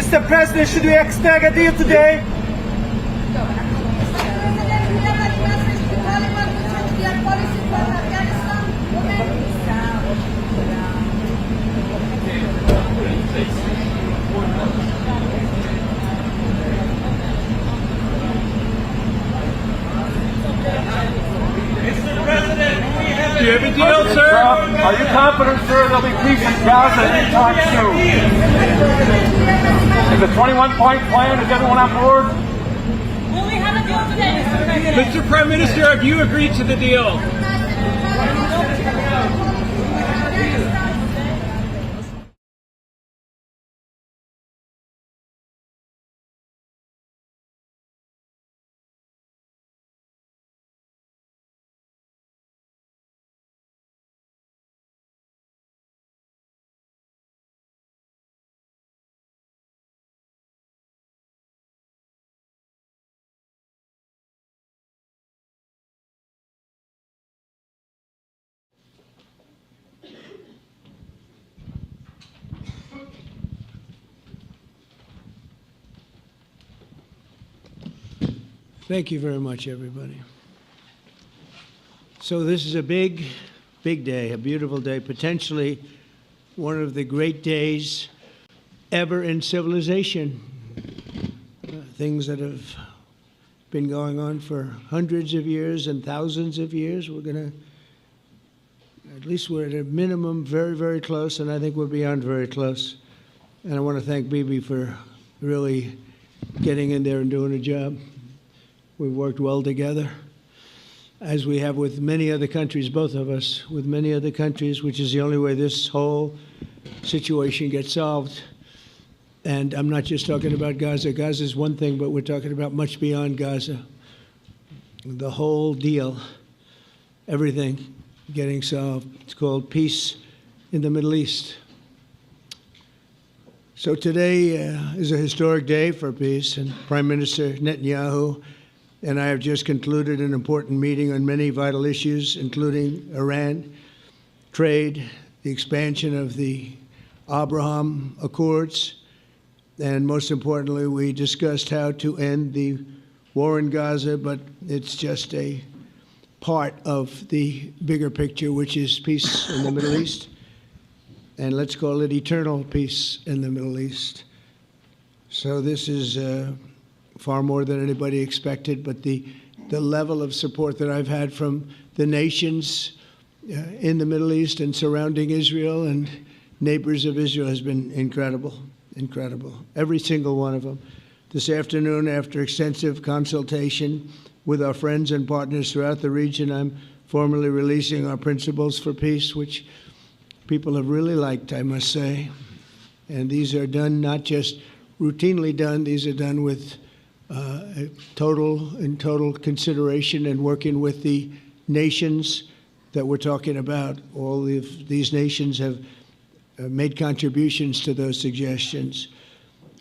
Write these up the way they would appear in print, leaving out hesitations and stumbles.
Mr. President, should we expect a deal today? Do you have a deal, sir? Trump, are you confident, sir, there'll be peace in Gaza anytime soon? Is the 21-point plan, is everyone on board? Will we have a deal today, Mr. President? Mr. Prime Minister, have you agreed to the deal? Thank you very much, everybody. So this is a big, big day, a beautiful day, potentially one of the great days ever in civilization. Things that have been going on for hundreds of years and thousands of years. We're going to, at least we're at a minimum very, very close, and I think we're beyond very close. And I want to thank Bibi for really getting in there and doing a job. We've worked well together, as we have with many other countries, both of us, with many other countries, which is the only way this whole situation gets solved. And I'm not just talking about Gaza. Gaza is one thing, but we're talking about much beyond Gaza. The whole deal, everything getting solved. It's called peace in the Middle East. So today is a historic day for peace, and Prime Minister Netanyahu and I have just concluded an important meeting on many vital issues, including Iran, trade, the expansion of the Abraham Accords, and most importantly, we discussed how to end the war in Gaza, but it's just a part of the bigger picture, which is peace in the Middle East, and let's call it eternal peace in the Middle East. So this is far more than anybody expected, but the level of support that I've had from the nations in the Middle East and surrounding Israel and neighbors of Israel has been incredible, incredible. Every single one of them. This afternoon, after extensive consultation with our friends and partners throughout the region, I'm formally releasing our principles for peace, which people have really liked, I must say. And these are done, not just routinely done, these are done with total consideration and working with the nations that we're talking about. All of these nations have made contributions to those suggestions.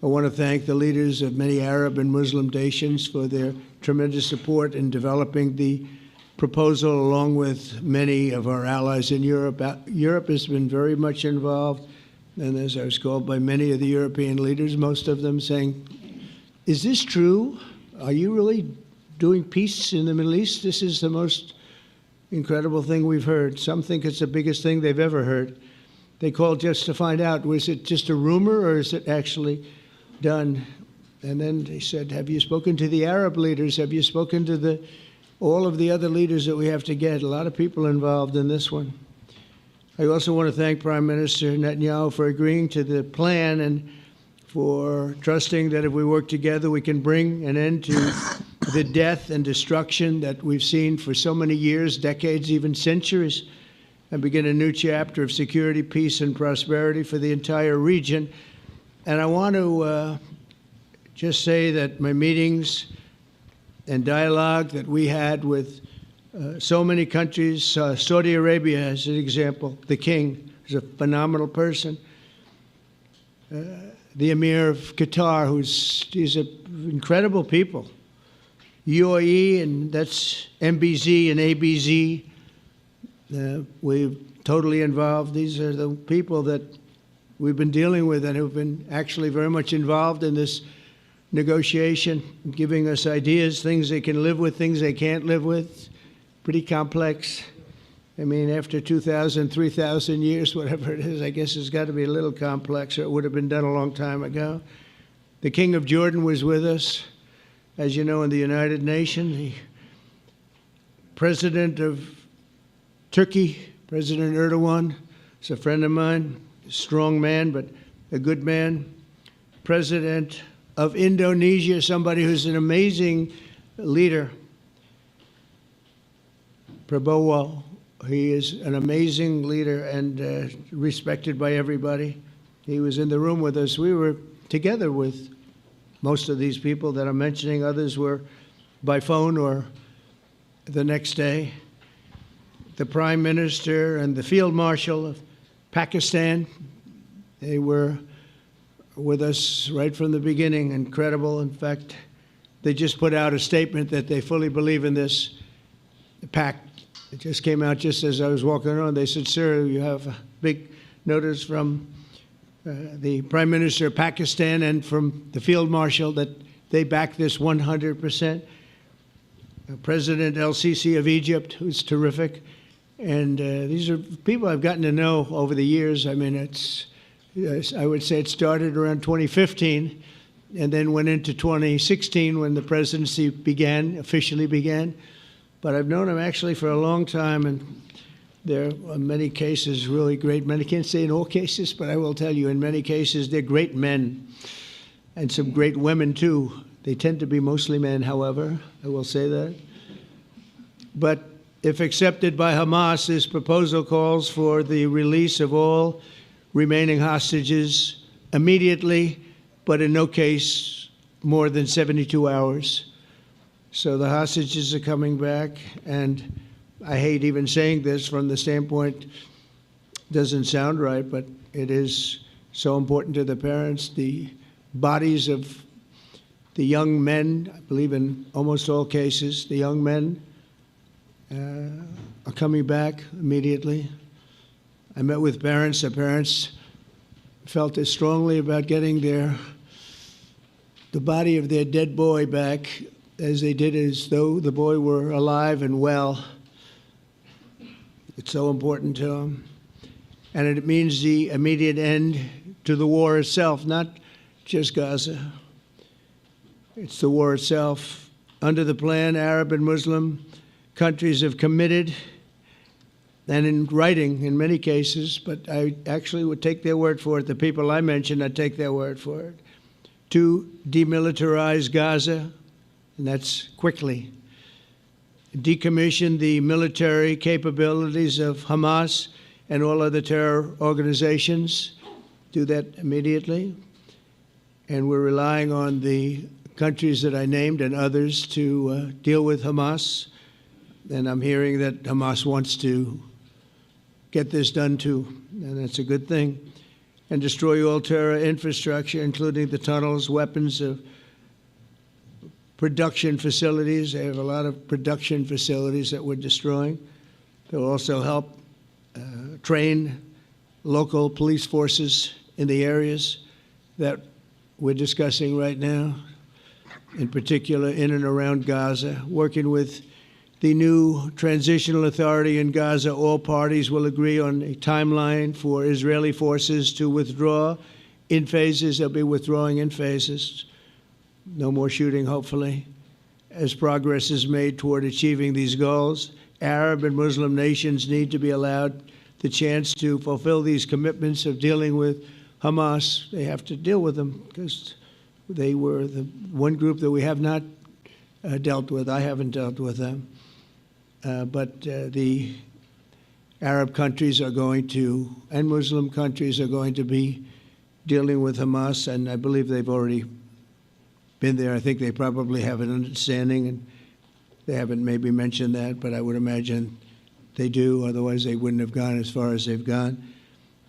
I want to thank the leaders of many Arab and Muslim nations for their tremendous support in developing the proposal, along with many of our allies in Europe. Europe has been very much involved, and as I was called by many of the European leaders, most of them saying, is this true? Are you really doing peace in the Middle East? This is the most incredible thing we've heard. Some think it's the biggest thing they've ever heard. They called just to find out, was it just a rumor or is it actually done? And then they said, have you spoken to the Arab leaders? Have you spoken to all of the other leaders that we have to get? A lot of people involved in this one. I also want to thank Prime Minister Netanyahu for agreeing to the plan and for trusting that if we work together, we can bring an end to the death and destruction that we've seen for so many years, decades, even centuries, and begin a new chapter of security, peace, and prosperity for the entire region. And I want to just say that my meetings and dialogue that we had with so many countries, Saudi Arabia as an example, the king is a phenomenal person. The Emir of Qatar, he's incredible people. UAE, and that's MBZ and ABZ. We're totally involved. These are the people that we've been dealing with and who've been actually very much involved in this negotiation, giving us ideas, things they can live with, things they can't live with. Pretty complex. I mean, after 2,000, 3,000 years, whatever it is, I guess it's got to be a little complex, or it would have been done a long time ago. The King of Jordan was with us, as you know, in the United Nations. The President of Turkey, President Erdogan, is a friend of mine, a strong man, but a good man. President of Indonesia, somebody who's an amazing leader, Prabowo. He is an amazing leader and respected by everybody. He was in the room with us. We were together with most of these people that I'm mentioning. Others were by phone or the next day. The Prime Minister and the Field Marshal of Pakistan, they were with us right from the beginning. Incredible. In fact, they just put out a statement that they fully believe in this pact. It just came out just as I was walking around. They said, sir, you have a big notice from the Prime Minister of Pakistan and from the Field Marshal that they back this 100%. President El-Sisi of Egypt, who's terrific. And these are people I've gotten to know over the years. I mean, I would say it started around 2015 and then went into 2016 when the presidency officially began. But I've known him actually for a long time, and there are in many cases really great men. I can't say in all cases, but I will tell you in many cases they're great men and some great women too. They tend to be mostly men, however, I will say that. But if accepted by Hamas, this proposal calls for the release of all remaining hostages immediately, but in no case more than 72 hours. So the hostages are coming back, and I hate even saying this from the standpoint, doesn't sound right, but it is so important to the parents. The bodies of the young men, I believe in almost all cases, the young men are coming back immediately. I met with parents. The parents felt as strongly about getting the body of their dead boy back as they did as though the boy were alive and well. It's so important to them. And it means the immediate end to the war itself, not just Gaza. It's the war itself. Under the plan, Arab and Muslim countries have committed, and in writing in many cases, but I actually would take their word for it. The people I mentioned, I'd take their word for it, to demilitarize Gaza, and that's quickly. Decommission the military capabilities of Hamas and all other terror organizations. Do that immediately. And we're relying on the countries that I named and others to deal with Hamas. And I'm hearing that Hamas wants to get this done too, and that's a good thing. And destroy all terror infrastructure, including the tunnels, weapons of production facilities. They have a lot of production facilities that we're destroying. They'll also help train local police forces in the areas that we're discussing right now, in particular in and around Gaza. Working with the new transitional authority in Gaza, all parties will agree on a timeline for Israeli forces to withdraw in phases. They'll be withdrawing in phases. No more shooting, hopefully. As progress is made toward achieving these goals, Arab and Muslim nations need to be allowed the chance to fulfill these commitments of dealing with Hamas. They have to deal with them because they were the one group that we have not dealt with. I haven't dealt with them. But the Arab countries are going to, and Muslim countries are going to be dealing with Hamas, and I believe they've already been there. I think they probably have an understanding, and they haven't maybe mentioned that, but I would imagine they do. Otherwise, they wouldn't have gone as far as they've gone.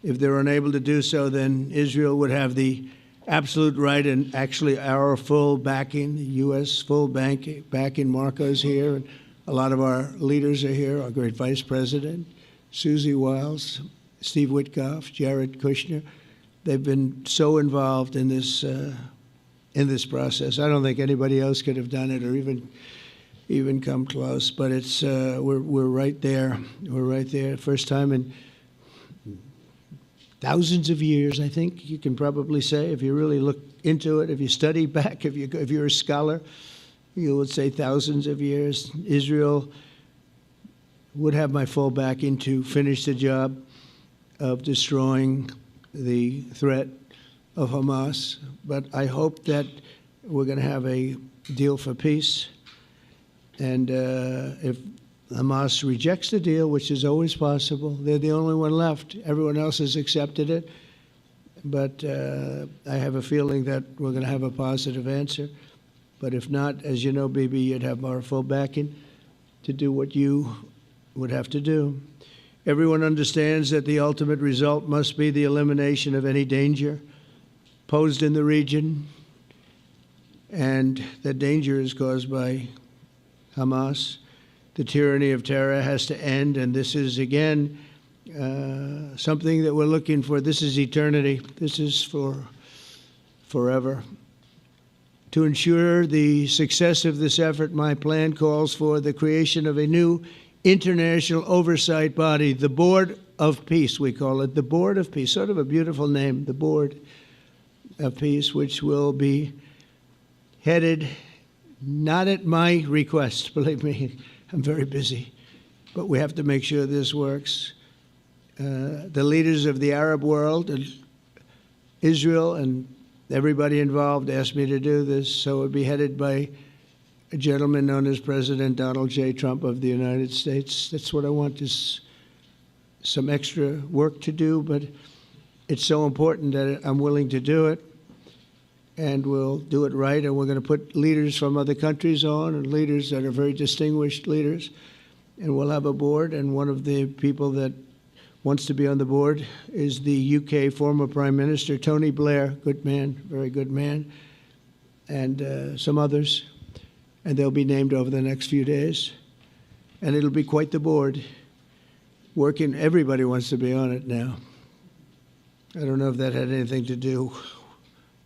If they're unable to do so, then Israel would have the absolute right and actually our full backing, the U.S. full backing. Marco's here, and a lot of our leaders are here, our great Vice President, Susie Wiles, Steve Witkoff, Jared Kushner. they've been so involved in this process. I don't think anybody else could have done it or even come close. But it's we're right there. We're right there. First time in thousands of years, I think you can probably say, if you really look into it, if you study back, if you're a scholar, you would say thousands of years. Israel would have my full backing to finish the job of destroying the threat of Hamas. But I hope that we're going to have a deal for peace. And if Hamas rejects the deal, which is always possible, they're the only one left. Everyone else has accepted it. But I have a feeling that we're going to have a positive answer. But if not, as you know, Bibi, you'd have our full backing to do what you would have to do. Everyone understands that the ultimate result must be the elimination of any danger posed in the region, and that danger is caused by Hamas. The tyranny of terror has to end, and this is, again, something that we're looking for. This is eternity. This is for forever. To ensure the success of this effort, my plan calls for the creation of a new international oversight body, the Board of Peace, we call it, the Board of Peace, sort of a beautiful name, the Board of Peace, which will be headed, not at my request, believe me, I'm very busy, but we have to make sure this works. The leaders of the Arab world and Israel and everybody involved asked me to do this, so it would be headed by a gentleman known as President Donald J. Trump of the United States. That's what I want, is some extra work to do, but it's so important that I'm willing to do it, and we'll do it right, and we're going to put leaders from other countries on, and leaders that are very distinguished leaders, and we'll have a board, and one of the people that wants to be on the board is the UK former Prime Minister, Tony Blair, good man, very good man, and some others. And they'll be named over the next few days. And it'll be quite the board. Working, everybody wants to be on it now. I don't know if that had anything to do.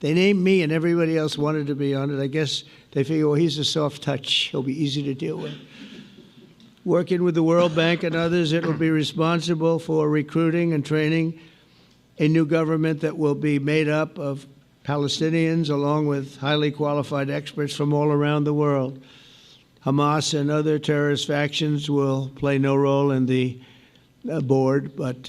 They named me and everybody else wanted to be on it. I guess they figure, well, he's a soft touch. He'll be easy to deal with. Working with the World Bank and others, it will be responsible for recruiting and training a new government that will be made up of Palestinians, along with highly qualified experts from all around the world. Hamas and other terrorist factions will play no role in the board, but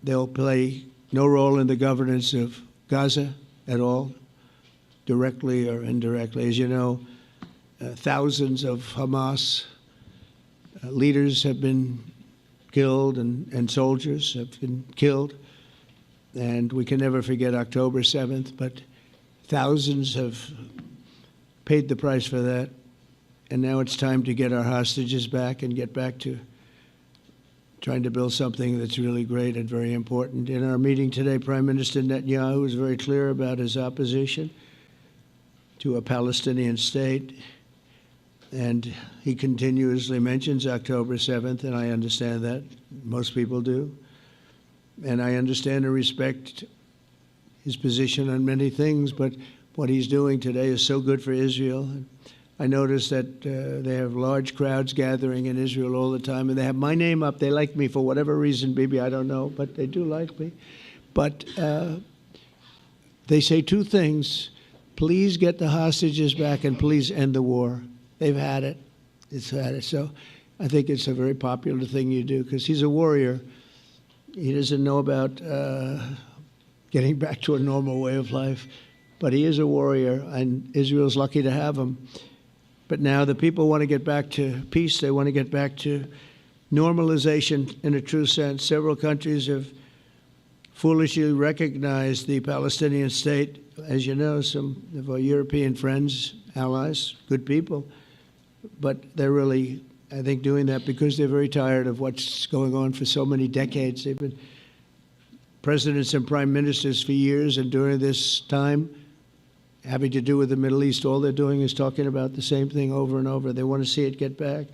they'll play no role in the governance of Gaza at all, directly or indirectly. As you know, thousands of Hamas leaders have been killed and soldiers have been killed. And we can never forget October 7th, but thousands have paid the price for that. And now it's time to get our hostages back and get back to trying to build something that's really great and very important. In our meeting today, Prime Minister Netanyahu was very clear about his opposition to a Palestinian state. And he continuously mentions October 7th, and I understand that. Most people do. And I understand and respect his position on many things, but what he's doing today is so good for Israel. I notice that they have large crowds gathering in Israel all the time, and they have my name up. They like me for whatever reason, Bibi, I don't know, but they do like me. But they say two things: please get the hostages back and please end the war. They've had it. It's had it. So I think it's a very popular thing you do, because he's a warrior. He doesn't know about getting back to a normal way of life, but he is a warrior, and Israel's lucky to have him. But now the people want to get back to peace. They want to get back to normalization in a true sense. Several countries have foolishly recognized the Palestinian state. As you know, some of our European friends, allies, good people, but they're really, I think, doing that because they're very tired of what's going on for so many decades. They've been presidents and prime ministers for years, and during this time, having to do with the Middle East, all they're doing is talking about the same thing over and over. They want to see it get back.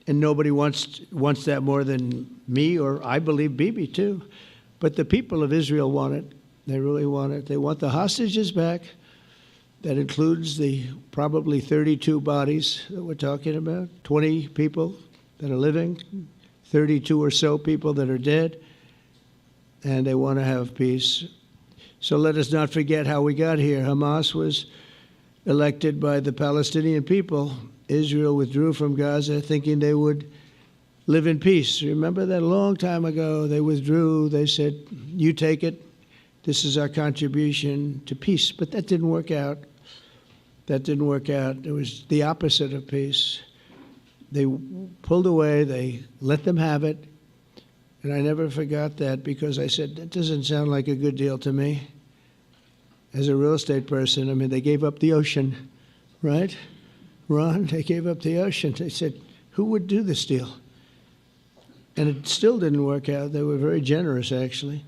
And nobody wants that more than me, or I believe Bibi too. But the people of Israel want it. They really want it. They want the hostages back. That includes the probably 32 bodies that we're talking about, 20 people that are living, 32 or so people that are dead, and they want to have peace. So let us not forget how we got here. Hamas was elected by the Palestinian people. Israel withdrew from Gaza thinking they would live in peace. Remember that a long time ago, they withdrew. They said, you take it. This is our contribution to peace. But that didn't work out. That didn't work out. It was the opposite of peace. They pulled away. They let them have it. And I never forgot that because I said, that doesn't sound like a good deal to me. As a real estate person, I mean, they gave up the ocean, right? Ron, they gave up the ocean. They said, who would do this deal? And it still didn't work out. They were very generous, actually.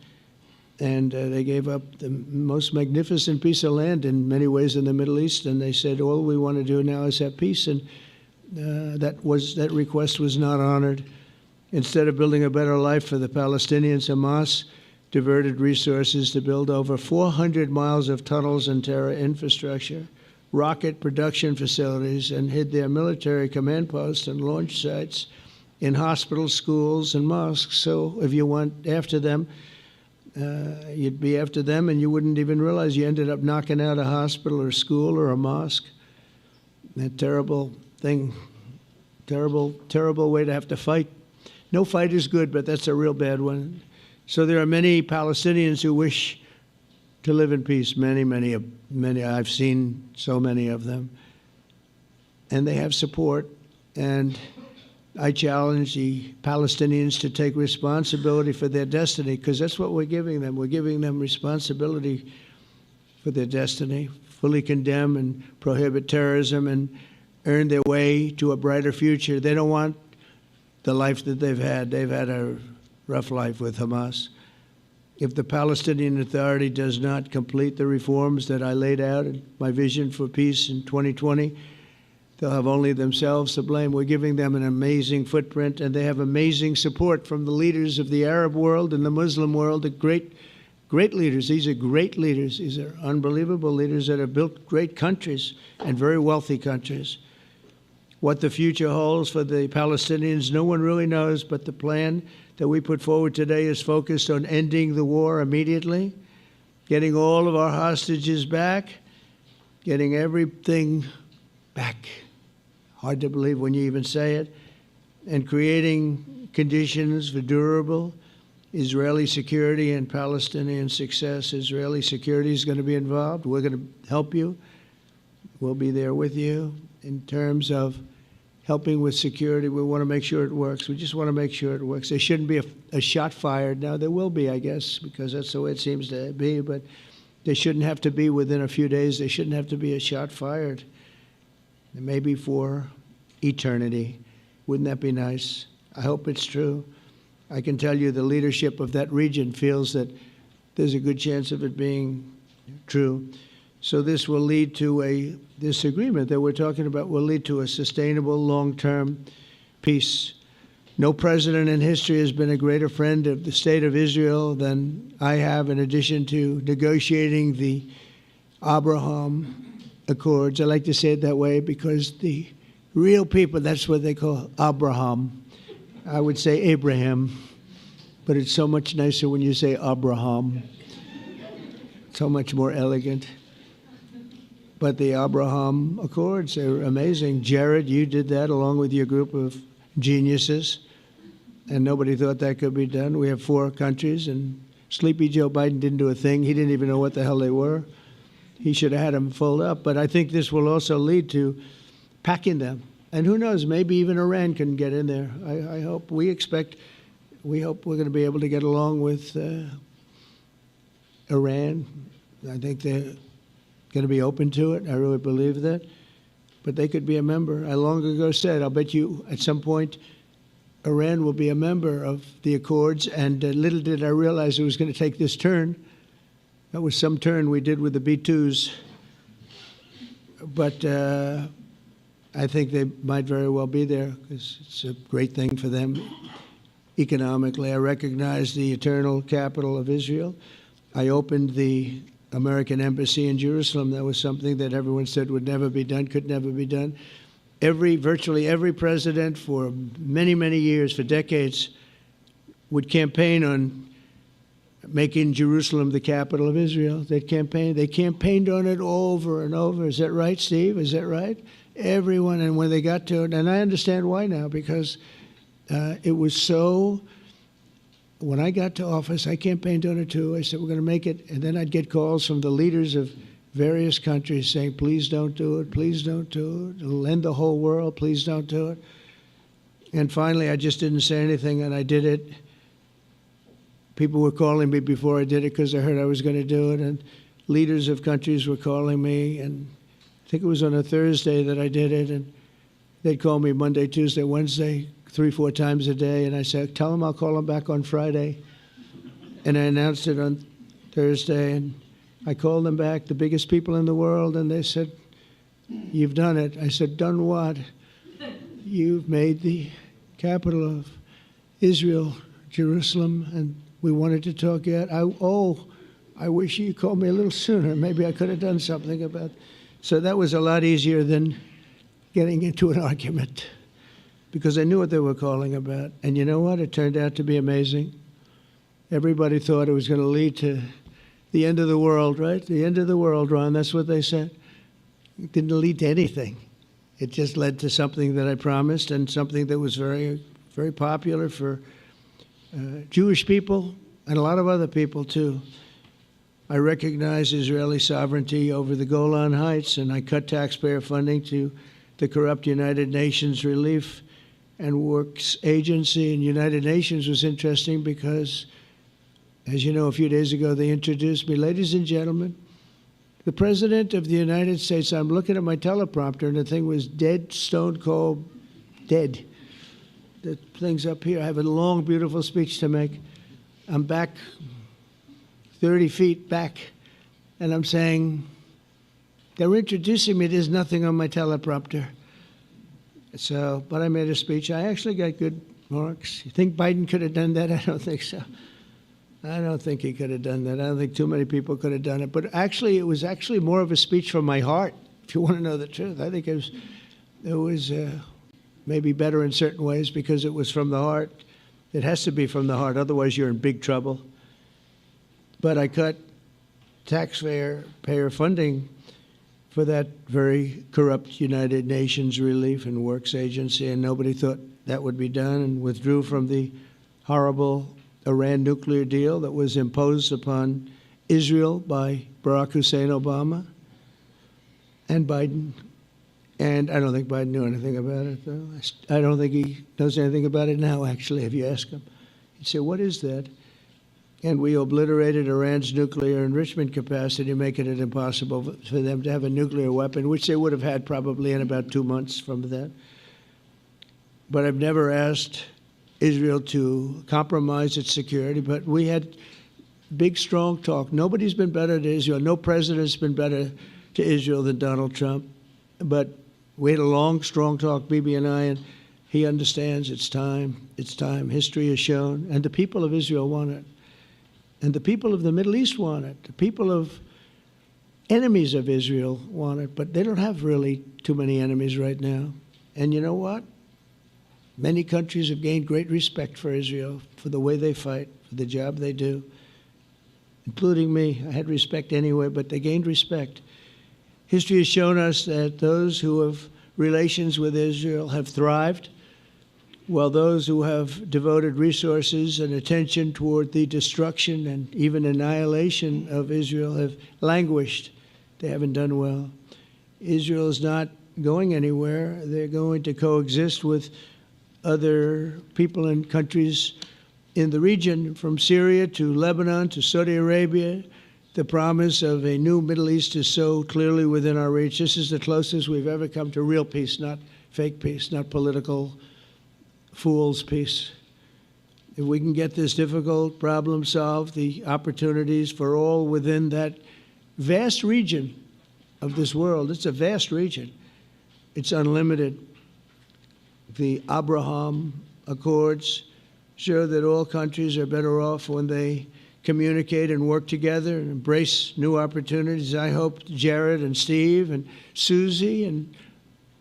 And they gave up the most magnificent piece of land in many ways in the Middle East. And they said, all we want to do now is have peace. And that request was not honored. Instead of building a better life for the Palestinians, Hamas diverted resources to build over 400 miles of tunnels and terror infrastructure, rocket production facilities, and hid their military command posts and launch sites in hospitals, schools, and mosques. So if you went after them, you'd be after them and you wouldn't even realize you ended up knocking out a hospital or a school or a mosque. That terrible thing, terrible way to have to fight. No fight is good, but that's a real bad one. So there are many Palestinians who wish to live in peace. Many. I've seen so many of them. And they have support. And I challenge the Palestinians to take responsibility for their destiny, because that's what we're giving them. We're giving them responsibility for their destiny, fully condemn and prohibit terrorism and earn their way to a brighter future. They don't want the life that they've had. They've had a rough life with Hamas. If the Palestinian Authority does not complete the reforms that I laid out in my vision for peace in 2020, they'll have only themselves to blame. We're giving them an amazing footprint, and they have amazing support from the leaders of the Arab world and the Muslim world, the great leaders. These are great leaders. These are unbelievable leaders that have built great countries and very wealthy countries. What the future holds for the Palestinians, no one really knows, but the plan that we put forward today is focused on ending the war immediately, getting all of our hostages back, getting everything back. Hard to believe when you even say it, and creating conditions for durable Israeli security and Palestinian success. Israeli security is going to be involved. We're going to help you. We'll be there with you in terms of helping with security. We want to make sure it works. We just want to make sure it works. There shouldn't be a shot fired. Now, there will be, I guess, because that's the way it seems to be, but there shouldn't have to be within a few days. There shouldn't have to be a shot fired. Maybe for eternity. Wouldn't that be nice? I hope it's true. I can tell you the leadership of that region feels that there's a good chance of it being true. So this will lead to this agreement that we're talking about will lead to a sustainable long-term peace. No president in history has been a greater friend of the state of Israel than I have, in addition to negotiating the Abraham Accords. I like to say it that way because the real people, that's what they call Abraham. I would say Abraham, but it's so much nicer when you say Abraham. So much more elegant. But the Abraham Accords are amazing. Jared, you did that along with your group of geniuses, and nobody thought that could be done. We have 4 countries, and Sleepy Joe Biden didn't do a thing. He didn't even know what the hell they were. He should have had them fold up. But I think this will also lead to packing them. And who knows, maybe even Iran can get in there. I hope, we hope we're going to be able to get along with Iran. I think they're going to be open to it. I really believe that. But they could be a member. I long ago said, I'll bet you at some point Iran will be a member of the Accords. And little did I realize it was going to take this turn. That was some turn we did with the B-2s. But I think they might very well be there because it's a great thing for them economically. I recognize the eternal capital of Israel. I opened the American embassy in Jerusalem. That was something that everyone said would never be done, could never be done. Virtually every president for many, many years, for decades, would campaign on making Jerusalem the capital of Israel. They campaigned on it over and over. Is that right, Steve? Is that right? Everyone, and when they got to it, and I understand why now, because it was so. When I got to office, I campaigned on it too. I said, we're going to make it. And then I'd get calls from the leaders of various countries saying, please don't do it, please don't do it. It'll end the whole world, please don't do it. And finally, I just didn't say anything, and I did it. People were calling me before I did it because I heard I was going to do it, and leaders of countries were calling me, and I think it was on a Thursday that I did it, and they'd call me Monday, Tuesday, Wednesday, 3-4 times a day, and I said, tell them I'll call them back on Friday. And I announced it on Thursday, and I called them back, the biggest people in the world, and they said, you've done it. I said, done what? You've made the capital of Israel, Jerusalem, and we wanted to talk yet. I wish you called me a little sooner. Maybe I could have done something about it. So that was a lot easier than getting into an argument, because I knew what they were calling about. And you know what? It turned out to be amazing. Everybody thought it was going to lead to the end of the world, right? The end of the world, Ron, that's what they said. It didn't lead to anything. It just led to something that I promised, and something that was very, very popular for Jewish people and a lot of other people, too. I recognize Israeli sovereignty over the Golan Heights, and I cut taxpayer funding to the corrupt United Nations Relief and Works Agency. And United Nations was interesting because, as you know, a few days ago they introduced me. Ladies and gentlemen, the President of the United States. I'm looking at my teleprompter, and the thing was dead, stone cold, dead. The thing's up here. I have a long, beautiful speech to make. I'm back 30 feet back, and I'm saying, they're introducing me. There's nothing on my teleprompter. So, but I made a speech. I actually got good marks. You think Biden could have done that? I don't think so. I don't think he could have done that. I don't think too many people could have done it. But actually, it was actually more of a speech from my heart, if you want to know the truth. I think it was maybe better in certain ways because it was from the heart. It has to be from the heart. Otherwise, you're in big trouble. But I cut taxpayer funding for that very corrupt United Nations Relief and Works Agency, and nobody thought that would be done, and withdrew from the horrible Iran nuclear deal that was imposed upon Israel by Barack Hussein Obama and Biden. And I don't think Biden knew anything about it, though. I don't think he knows anything about it now, actually, if you ask him. He'd say, what is that? And we obliterated Iran's nuclear enrichment capacity, making it impossible for them to have a nuclear weapon, which they would have had probably in about 2 months from that. But I've never asked Israel to compromise its security, but we had big, strong talk. Nobody's been better to Israel. No president's been better to Israel than Donald Trump. But we had a long, strong talk, Bibi and I, and he understands it's time. It's time. History has shown. And the people of Israel want it. And the people of the Middle East want it. The people of enemies of Israel want it. But they don't have really too many enemies right now. And you know what? Many countries have gained great respect for Israel, for the way they fight, for the job they do, including me. I had respect anyway, but they gained respect. History has shown us that those who have relations with Israel have thrived, while those who have devoted resources and attention toward the destruction and even annihilation of Israel have languished. They haven't done well. Israel is not going anywhere. They're going to coexist with other people and countries in the region, from Syria to Lebanon to Saudi Arabia. The promise of a new Middle East is so clearly within our reach. This is the closest we've ever come to real peace, not fake peace, not political fool's peace. If we can get this difficult problem solved, the opportunities for all within that vast region of this world, it's a vast region, it's unlimited. The Abraham Accords show that all countries are better off when they communicate and work together and embrace new opportunities. I hope Jared and Steve and Susie and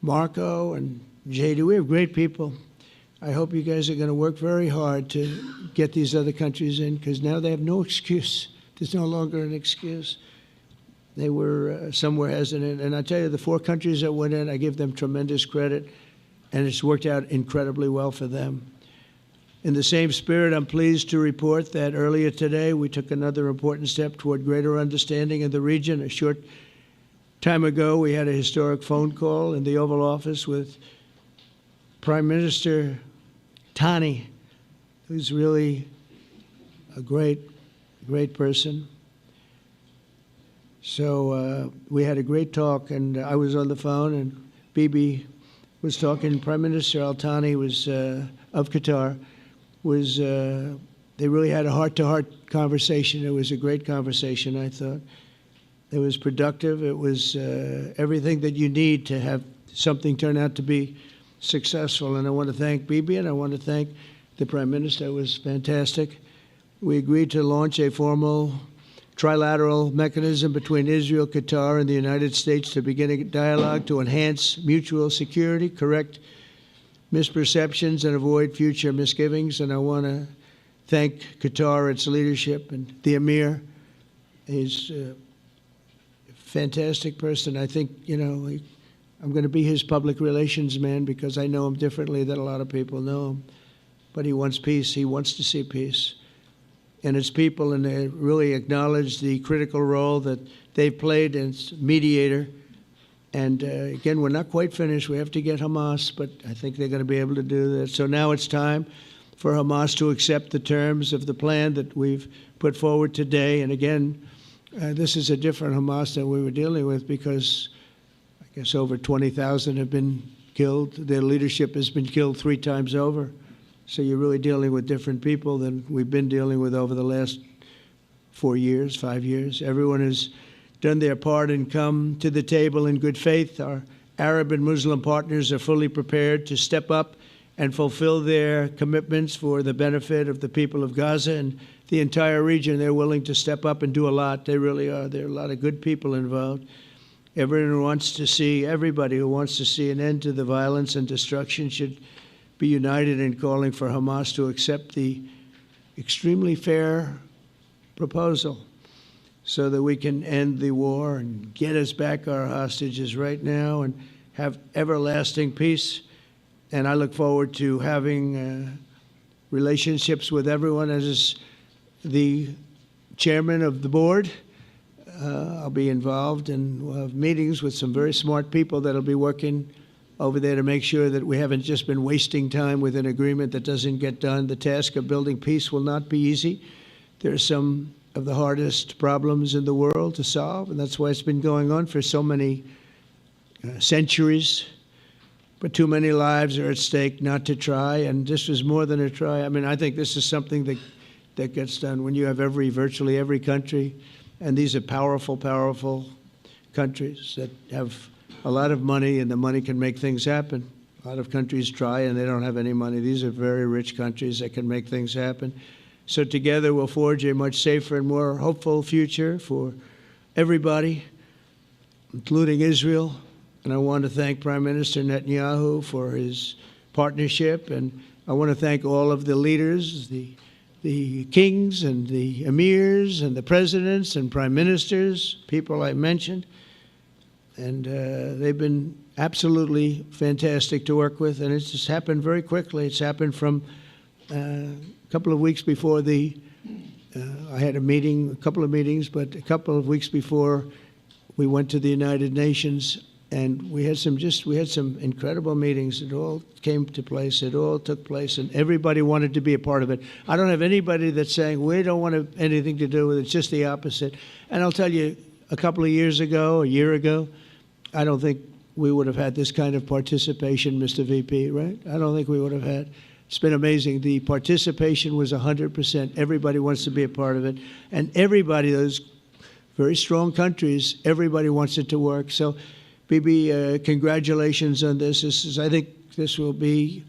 Marco and JD, we have great people. I hope you guys are going to work very hard to get these other countries in, because now they have no excuse. There's no longer an excuse. They were somewhere hesitant. And I tell you, the 4 countries that went in, I give them tremendous credit, and it's worked out incredibly well for them. In the same spirit, I'm pleased to report that earlier today, we took another important step toward greater understanding in the region. A short time ago, we had a historic phone call in the Oval Office with Prime Minister Tani, who's really a great person. So we had a great talk, and I was on the phone, and Bibi was talking. Prime Minister Al Thani was of Qatar. They really had a heart-to-heart conversation. It was a great conversation, I thought. It was productive. It was everything that you need to have something turn out to be successful. And I want to thank Bibi, and I want to thank the Prime Minister. It was fantastic. We agreed to launch a formal trilateral mechanism between Israel, Qatar, and the United States to begin a dialogue to enhance mutual security, correct misperceptions, and avoid future misgivings. And I want to thank Qatar, its leadership, and the Emir. He's a fantastic person. I think, I'm going to be his public relations man because I know him differently than a lot of people know him. But he wants peace. He wants to see peace. And his people, and they really acknowledge the critical role that they've played as mediator. And again, we're not quite finished. We have to get Hamas, but I think they're going to be able to do that. So now it's time for Hamas to accept the terms of the plan that we've put forward today. And again, this is a different Hamas than we were dealing with, because I guess over 20,000 have been killed. Their leadership has been killed 3 times over. So you're really dealing with different people than we've been dealing with over the last 4 years, 5 years. Everyone has done their part and come to the table in good faith. Our Arab and Muslim partners are fully prepared to step up and fulfill their commitments for the benefit of the people of Gaza and the entire region. They're willing to step up and do a lot. They really are. There are a lot of good people involved. Everybody who wants to see an end to the violence and destruction should be united in calling for Hamas to accept the extremely fair proposal so that we can end the war and get us back our hostages right now and have everlasting peace. And I look forward to having relationships with everyone. As the chairman of the board, I'll be involved, and we'll have meetings with some very smart people that'll be working over there to make sure that we haven't just been wasting time with an agreement that doesn't get done. The task of building peace will not be easy. There are some of the hardest problems in the world to solve, and that's why it's been going on for so many centuries. But too many lives are at stake not to try, and this is more than a try. I mean, I think this is something that gets done when you have virtually every country, and these are powerful, powerful countries that have a lot of money, and the money can make things happen. A lot of countries try, and they don't have any money. These are very rich countries that can make things happen. So together we'll forge a much safer and more hopeful future for everybody, including Israel. And I want to thank Prime Minister Netanyahu for his partnership. And I want to thank all of the leaders, the kings and the emirs and the presidents and prime ministers, people I mentioned. And they've been absolutely fantastic to work with. And it's just happened very quickly. It's happened from a couple of weeks before I had a couple of meetings, but a couple of weeks before we went to the United Nations, and we had some incredible meetings. It all came to place. It all took place, and everybody wanted to be a part of it. I don't have anybody that's saying we don't want anything to do with it. It's just the opposite. And I'll tell you, a couple of years ago, a year ago, I don't think we would have had this kind of participation, Mr. VP, right? I don't think we would have had. It's been amazing. The participation was 100%. Everybody wants to be a part of it. And everybody, those very strong countries, everybody wants it to work. So, Bibi, congratulations on this. I think this will be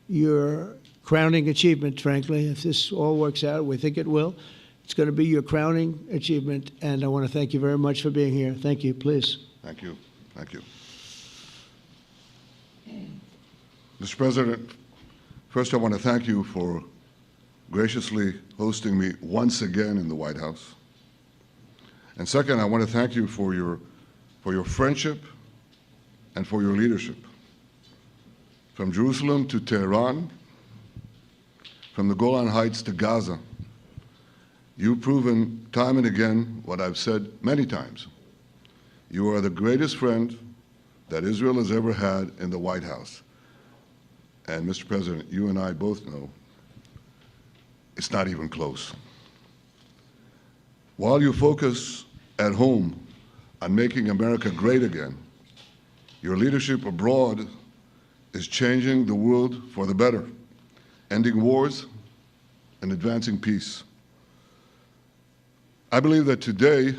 your crowning achievement, frankly. If this all works out, we think it will, It's going to be your crowning achievement, and I want to thank you very much for being here. Thank you. Please. Thank you. Thank you. Mr. President, first I want to thank you for graciously hosting me once again in the White House. And second, I want to thank you for your friendship and for your leadership. From Jerusalem to Tehran, from the Golan Heights to Gaza, you've proven time and again what I've said many times. You are the greatest friend that Israel has ever had in the White House. And Mr. President, you and I both know it's not even close. While you focus at home on making America great again, your leadership abroad is changing the world for the better, ending wars and advancing peace. I believe that today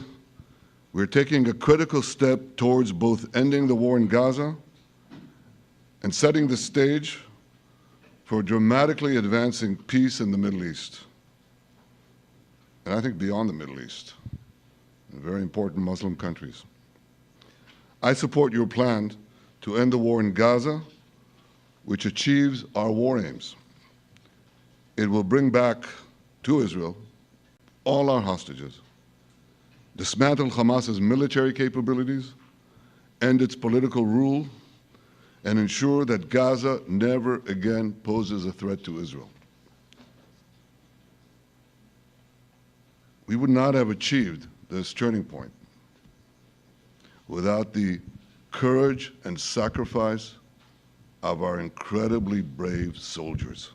we're taking a critical step towards both ending the war in Gaza and setting the stage for dramatically advancing peace in the Middle East, and I think beyond the Middle East, in very important Muslim countries. I support your plan to end the war in Gaza, which achieves our war aims. It will bring back to Israel all our hostages, dismantle Hamas's military capabilities, end its political rule, and ensure that Gaza never again poses a threat to Israel. We would not have achieved this turning point without the courage and sacrifice of our incredibly brave soldiers.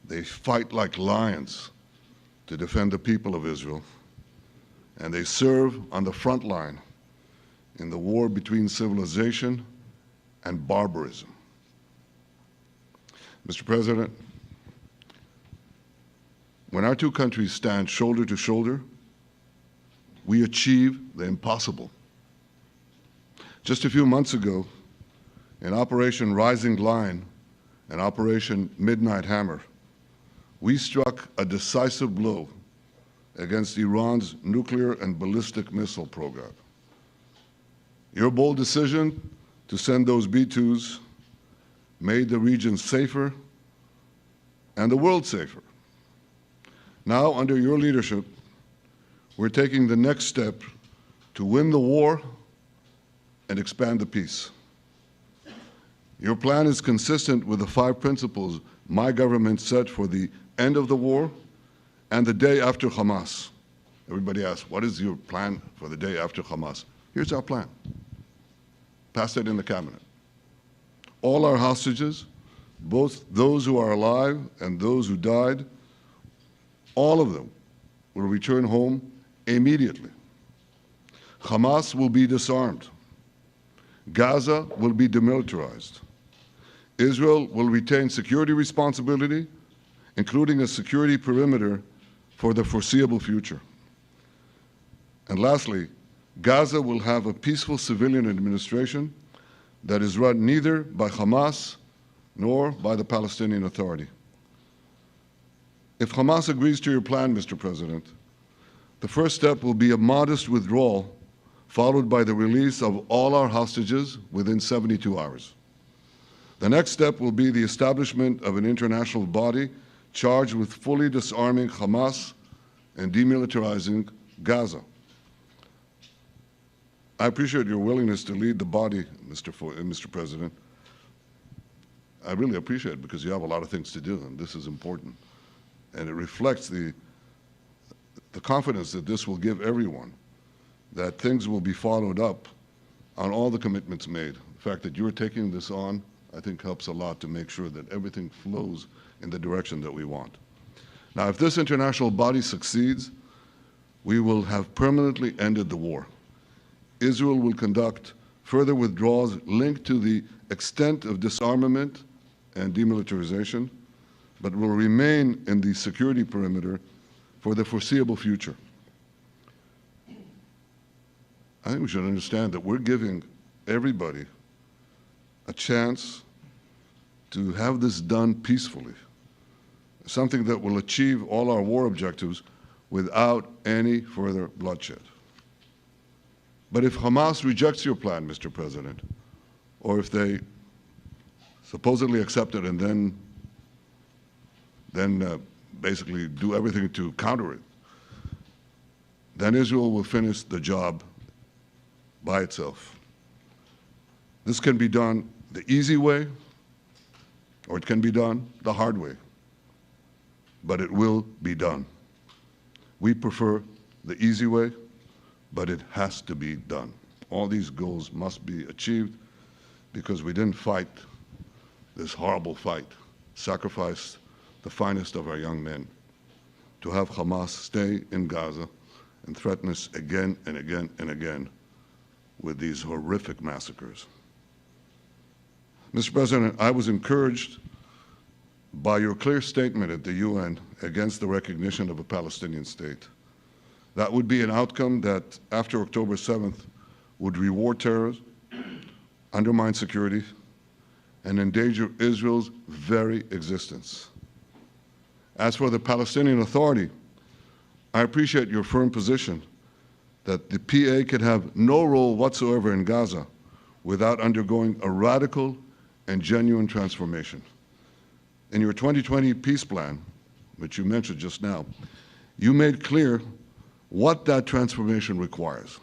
They fight like lions to defend the people of Israel, and they serve on the front line in the war between civilization and barbarism. Mr. President, when our two countries stand shoulder to shoulder, we achieve the impossible. Just a few months ago, in Operation Rising Lion and Operation Midnight Hammer, we struck a decisive blow against Iran's nuclear and ballistic missile program. Your bold decision to send those B-2s made the region safer and the world safer. Now, under your leadership, we're taking the next step to win the war and expand the peace. Your plan is consistent with the 5 principles my government set for the end of the war and the day after Hamas. Everybody asks, what is your plan for the day after Hamas? Here's our plan. Passed it in the cabinet. All our hostages, both those who are alive and those who died, all of them will return home immediately. Hamas will be disarmed. Gaza will be demilitarized. Israel will retain security responsibility, including a security perimeter for the foreseeable future. And lastly, Gaza will have a peaceful civilian administration that is run neither by Hamas nor by the Palestinian Authority. If Hamas agrees to your plan, Mr. President, the first step will be a modest withdrawal, followed by the release of all our hostages within 72 hours. The next step will be the establishment of an international body charged with fully disarming Hamas and demilitarizing Gaza. I appreciate your willingness to lead the body, Mr. President. I really appreciate it because you have a lot of things to do, and this is important. And it reflects the confidence that this will give everyone, that things will be followed up on all the commitments made. The fact that you're taking this on, I think, helps a lot to make sure that everything flows in the direction that we want. Now, if this international body succeeds, we will have permanently ended the war. Israel will conduct further withdrawals linked to the extent of disarmament and demilitarization, but will remain in the security perimeter for the foreseeable future. I think we should understand that we're giving everybody a chance to have this done peacefully, something that will achieve all our war objectives without any further bloodshed. But if Hamas rejects your plan, Mr. President, or if they supposedly accept it and then basically do everything to counter it, then Israel will finish the job by itself. This can be done the easy way, or it can be done the hard way, but it will be done. We prefer the easy way, but it has to be done. All these goals must be achieved because we didn't fight this horrible fight, sacrifice the finest of our young men to have Hamas stay in Gaza and threaten us again and again and again with these horrific massacres. Mr. President, I was encouraged by your clear statement at the UN against the recognition of a Palestinian state. That would be an outcome that, after October 7th, would reward terrorism, undermine security, and endanger Israel's very existence. As for the Palestinian Authority, I appreciate your firm position that the PA could have no role whatsoever in Gaza without undergoing a radical and genuine transformation. In your 2020 peace plan, which you mentioned just now, you made clear what that transformation requires.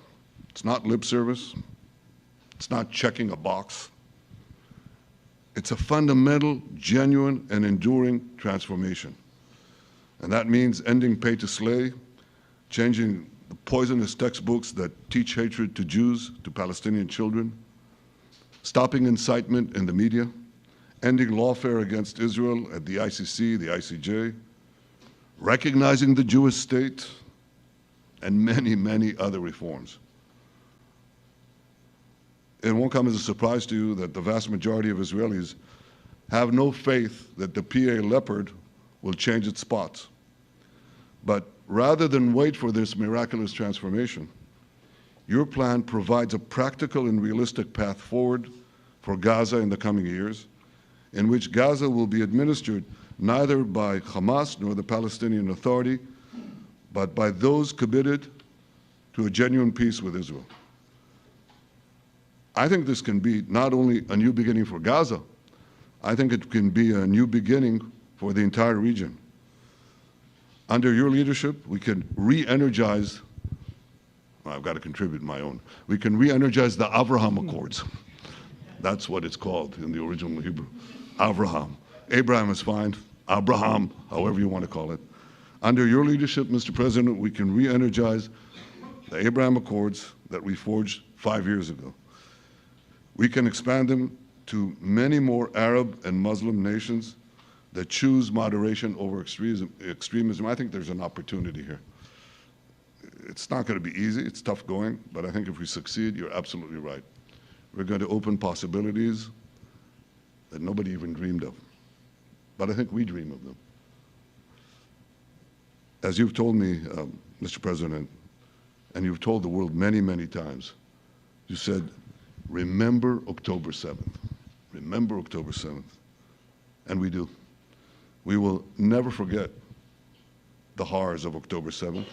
It's not lip service. It's not checking a box. It's a fundamental, genuine, and enduring transformation. And that means ending pay to slay, changing the poisonous textbooks that teach hatred to Jews, to Palestinian children, stopping incitement in the media, ending lawfare against Israel at the ICC, the ICJ, recognizing the Jewish state, and many, many other reforms. It won't come as a surprise to you that the vast majority of Israelis have no faith that the PA Leopard will change its spots. But rather than wait for this miraculous transformation, your plan provides a practical and realistic path forward for Gaza in the coming years, in which Gaza will be administered neither by Hamas nor the Palestinian Authority, but by those committed to a genuine peace with Israel. I think this can be not only a new beginning for Gaza, I think it can be a new beginning for the entire region. Under your leadership, we can re-energize, well, I've got to contribute my own, we can re-energize the Abraham Accords. That's what it's called in the original Hebrew, Abraham. Abraham is fine, Abraham, however you want to call it. Under your leadership, Mr. President, we can re-energize the Abraham Accords that we forged 5 years ago. We can expand them to many more Arab and Muslim nations that choose moderation over extremism. I think there's an opportunity here. It's not going to be easy, it's tough going, but I think if we succeed, you're absolutely right. We're going to open possibilities that nobody even dreamed of. But I think we dream of them. As you've told me, Mr. President, and you've told the world many, many times, you said, remember October 7th. Remember October 7th. And we do. We will never forget the horrors of October 7th,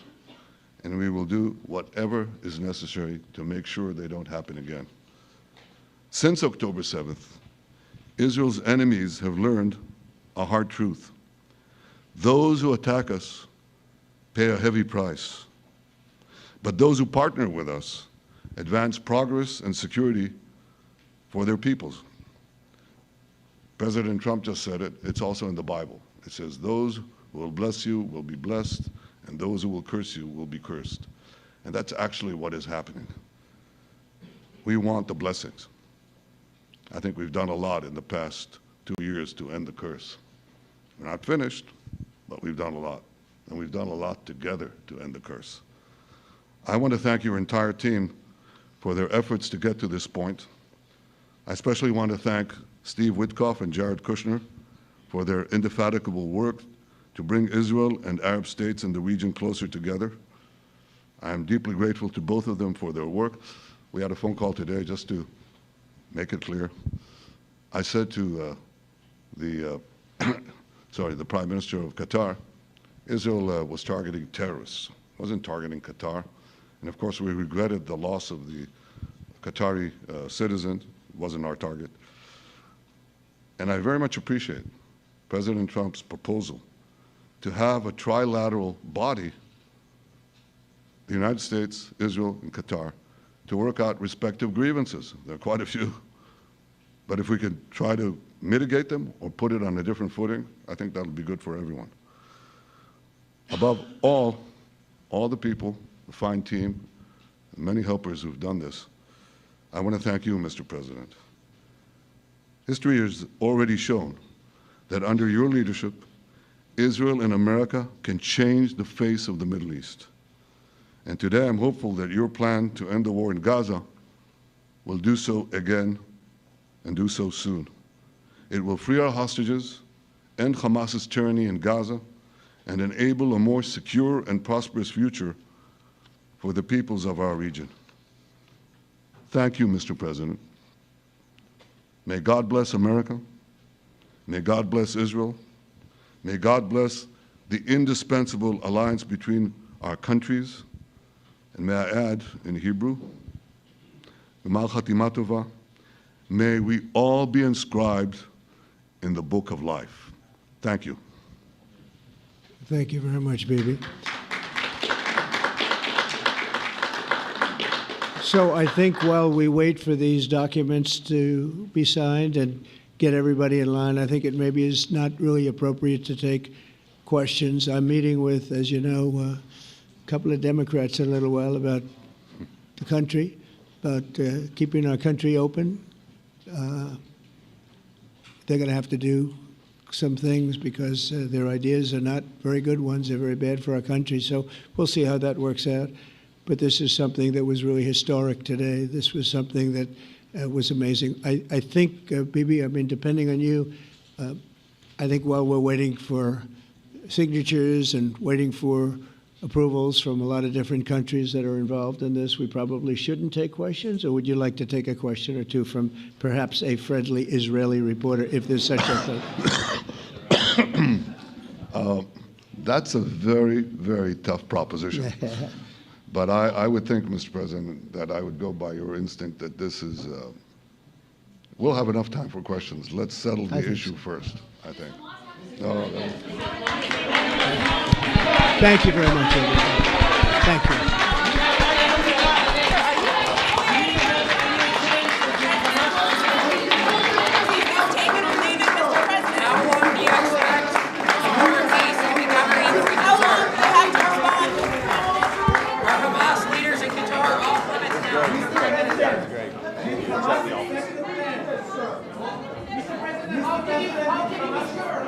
and we will do whatever is necessary to make sure they don't happen again. Since October 7th, Israel's enemies have learned a hard truth. Those who attack us pay a heavy price, but those who partner with us advance progress and security for their peoples. President Trump just said it. It's also in the Bible. It says, those who will bless you will be blessed, and those who will curse you will be cursed. And that's actually what is happening. We want the blessings. I think we've done a lot in the past 2 years to end the curse. We're not finished, but we've done a lot. And we've done a lot together to end the curse. I want to thank your entire team for their efforts to get to this point. I especially want to thank Steve Witkoff and Jared Kushner for their indefatigable work to bring Israel and Arab states in the region closer together. I am deeply grateful to both of them for their work. We had a phone call today just to make it clear. I said to the Prime Minister of Qatar, Israel was targeting terrorists, wasn't targeting Qatar. And of course, we regretted the loss of the Qatari citizen. It wasn't our target. And I very much appreciate President Trump's proposal to have a trilateral body, the United States, Israel, and Qatar, to work out respective grievances. There are quite a few. But if we could try to mitigate them or put it on a different footing, I think that'll be good for everyone. Above all the people, the fine team, and many helpers who've done this, I want to thank you, Mr. President. History has already shown that under your leadership, Israel and America can change the face of the Middle East. And today I'm hopeful that your plan to end the war in Gaza will do so again and do so soon. It will free our hostages, end Hamas's tyranny in Gaza, and enable a more secure and prosperous future for the peoples of our region. Thank you, Mr. President. May God bless America. May God bless Israel. May God bless the indispensable alliance between our countries. And may I add in Hebrew, G'mal Chatima Tova, may we all be inscribed in the book of life. Thank you. Thank you very much, Bibi. So I think while we wait for these documents to be signed and get everybody in line, I think it maybe is not really appropriate to take questions. I'm meeting with, as you know, a couple of Democrats in a little while about the country, about keeping our country open. They're going to have to do some things because their ideas are not very good ones. They're very bad for our country. So we'll see how that works out. But this is something that was really historic today. This was something that was amazing. I think, Bibi, I mean, depending on you, I think while we're waiting for signatures and waiting for approvals from a lot of different countries that are involved in this, we probably shouldn't take questions? Or would you like to take a question or two from perhaps a friendly Israeli reporter, if there's such a thing? That's a very, very tough proposition. But I would think, Mr. President, that I would go by your instinct that this is, we'll have enough time for questions. Let's settle the issue first, I think. No. Thank you very much, everybody. Thank you. How can you